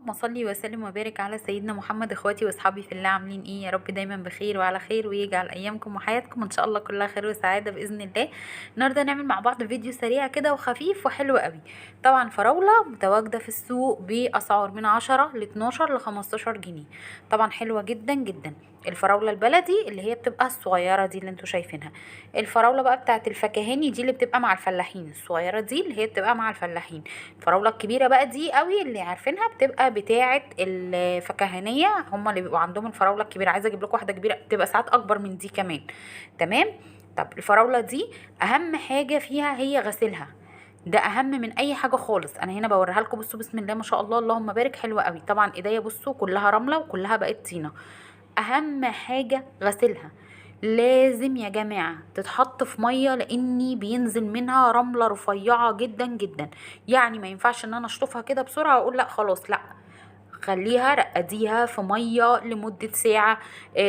اللهم صلي وسلم وبارك على سيدنا محمد. اخواتي واصحابي في الله، عاملين ايه؟ يا رب دايما بخير وعلى خير، ويجعل ايامكم وحياتكم ان شاء الله كلها خير وسعاده باذن الله. النهارده نعمل مع بعض فيديو سريع كده وخفيف وحلو قوي. طبعا فراوله متواجده في السوق باسعار من 10 ل 12 ل 15 جنيه. طبعا حلوه جدا جدا. الفراوله البلدي اللي هي بتبقى الصغيره دي اللي انتوا شايفينها. الفراوله بقى بتاعت الفكهاني دي اللي بتبقى مع الفلاحين، الصغيره دي اللي هي بتبقى مع الفلاحين. الفراوله الكبيره بقى دي قوي اللي عارفينها بتبقى بتاعه الفكهانيه، هم اللي بيبقوا عندهم الفراوله الكبيره. عايزه اجيب لكم واحده كبيره بتبقى ساعات اكبر من دي كمان. تمام. طب الفراوله دي اهم حاجه فيها هي غسيلها. ده اهم من اي حاجه خالص. انا هنا بوريها لكم، بصوا بسم الله ما شاء الله اللهم بارك، حلوه قوي. طبعا ايديا بصوا كلها رمله وكلها بقت طينه. اهم حاجه غسيلها. لازم يا جماعة تتحط في مية، لاني بينزل منها رملة رفيعة جدا جدا. يعني ما ينفعش ان انا اشطفها كده بسرعة واقول لا خلاص، لا. خليها رقديها في مية لمدة ساعة،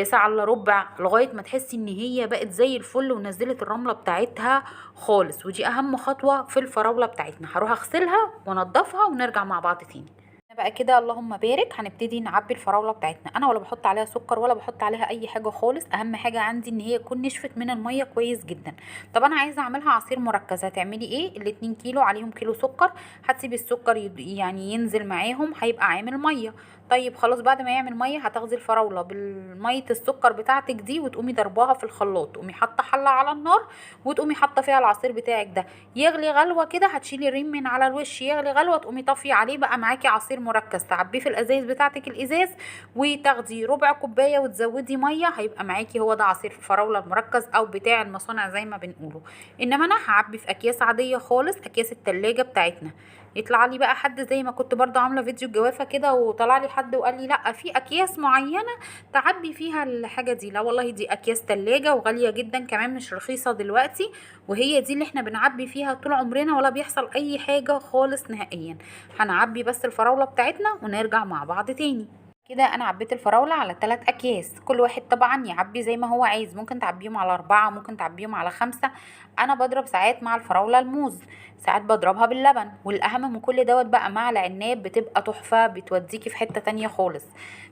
ساعة الا ربع، لغاية ما تحسي ان هي بقت زي الفل ونزلت الرملة بتاعتها خالص. ودي اهم خطوة في الفراولة بتاعتنا. هروح اغسلها وانضفها ونرجع مع بعض تاني. بقى كده اللهم بارك هنبتدي نعبي الفراوله بتاعتنا. انا ولا بحط عليها سكر ولا بحط عليها اي حاجه خالص. اهم حاجه عندي ان هي تكون نشفت من الميه كويس جدا. طب انا عايزه اعملها عصير مركز. هتعملي ايه؟ ال2 كيلو عليهم كيلو سكر. هتسيبي السكر يعني ينزل معاهم، هيبقى عامل ميه. طيب خلاص، بعد ما يعمل ميه هتاخدي الفراوله بالميه السكر بتاعتك دي وتقومي ضرباها في الخلاط. تقومي حاطه حله على النار وتقومي حاطه فيها العصير بتاعك ده. يغلي غلوه كده هتشيلي الريم من على الوش، يغلي غلوه تقومي طافيه عليه، بقى معاكي عصير مركز. تعبيه في الازايز بتاعتك الازاز وتاخدي ربع كوبايه وتزودي ميه، هيبقى معاكي هو ده عصير الفراوله المركز او بتاع المصانع زي ما بنقوله. انما انا هعبي في اكياس عاديه خالص، اكياس التلاجة بتاعتنا. يطلع لي بقى حد زي ما كنت برضو عامله فيديو جوافه كده، وطلع لي حد وقال لي لا في اكياس معينه تعبي فيها الحاجه دي. لا والله، دي اكياس تلاجة وغاليه جدا كمان، مش رخيصه دلوقتي. وهي دي اللي احنا بنعبي فيها طول عمرنا، ولا بيحصل اي حاجه خالص نهائيا. هنعبي بس الفراوله بتاعتنا ونرجع مع بعض تاني. كده انا عبيت الفراولة على 3 اكياس. كل واحد طبعا يعبي زي ما هو عايز، ممكن تعبيهم على 4، ممكن تعبيهم على 5. انا بضرب ساعات مع الفراولة الموز، ساعات بضربها باللبن. والاهم من كل دوت بقى مع العناب، بتبقى تحفة، بتوديكي في حتة تانية خالص.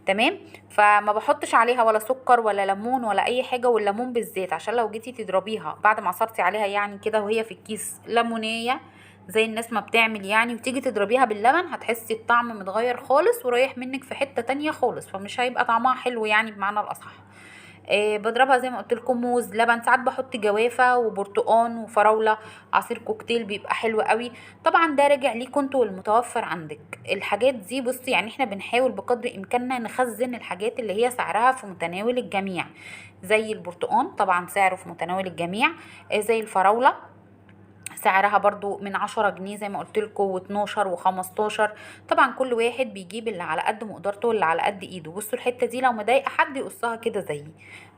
تمام. فما بحطش عليها ولا سكر ولا ليمون ولا اي حاجة، والليمون بالذات عشان لو جيتي تضربيها بعد ما عصرتي عليها يعني كده وهي في الكيس ليمونية زي الناس ما بتعمل يعني، وتيجي تضربيها باللبن، هتحسي الطعم متغير خالص ورايح منك في حتة تانية خالص، فمش هيبقى طعمها حلو يعني بمعنى الأصح. بضربها زي ما قلت لكم موز لبن، ساعات بحط جوافه وبرتقان وفراوله، عصير كوكتيل بيبقى حلو قوي. طبعا ده راجع ليكوا انتوا والمتوفر عندك. الحاجات دي بصي يعني احنا بنحاول بقدر امكاننا نخزن الحاجات اللي هي سعرها في متناول الجميع. زي البرتقان طبعا سعره في متناول الجميع. زي الفراوله سعرها برضو من 10 جنيه زي ما قلت لكم، و12 و15. طبعا كل واحد بيجيب اللي على قد مقدرته واللي على قد ايده. بصوا الحته دي لو مضايقه حد يقصها كده زيي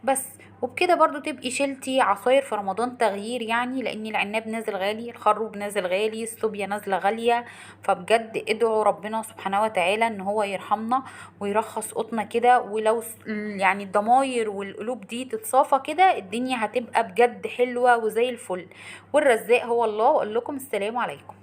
بس. وبكده برضو تبقي شلتي عصاير في رمضان تغيير يعني، لان العناب نازل غالي، الخروب نازل غالي، السوبيا نازله غاليه. فبجد ادعوا ربنا سبحانه وتعالى ان هو يرحمنا ويرخص قطنا كده. ولو يعني الضماير والقلوب دي تتصافى كده، الدنيا هتبقى بجد حلوه وزي الفل. والرزاق هو الله. واقول لكم السلام عليكم.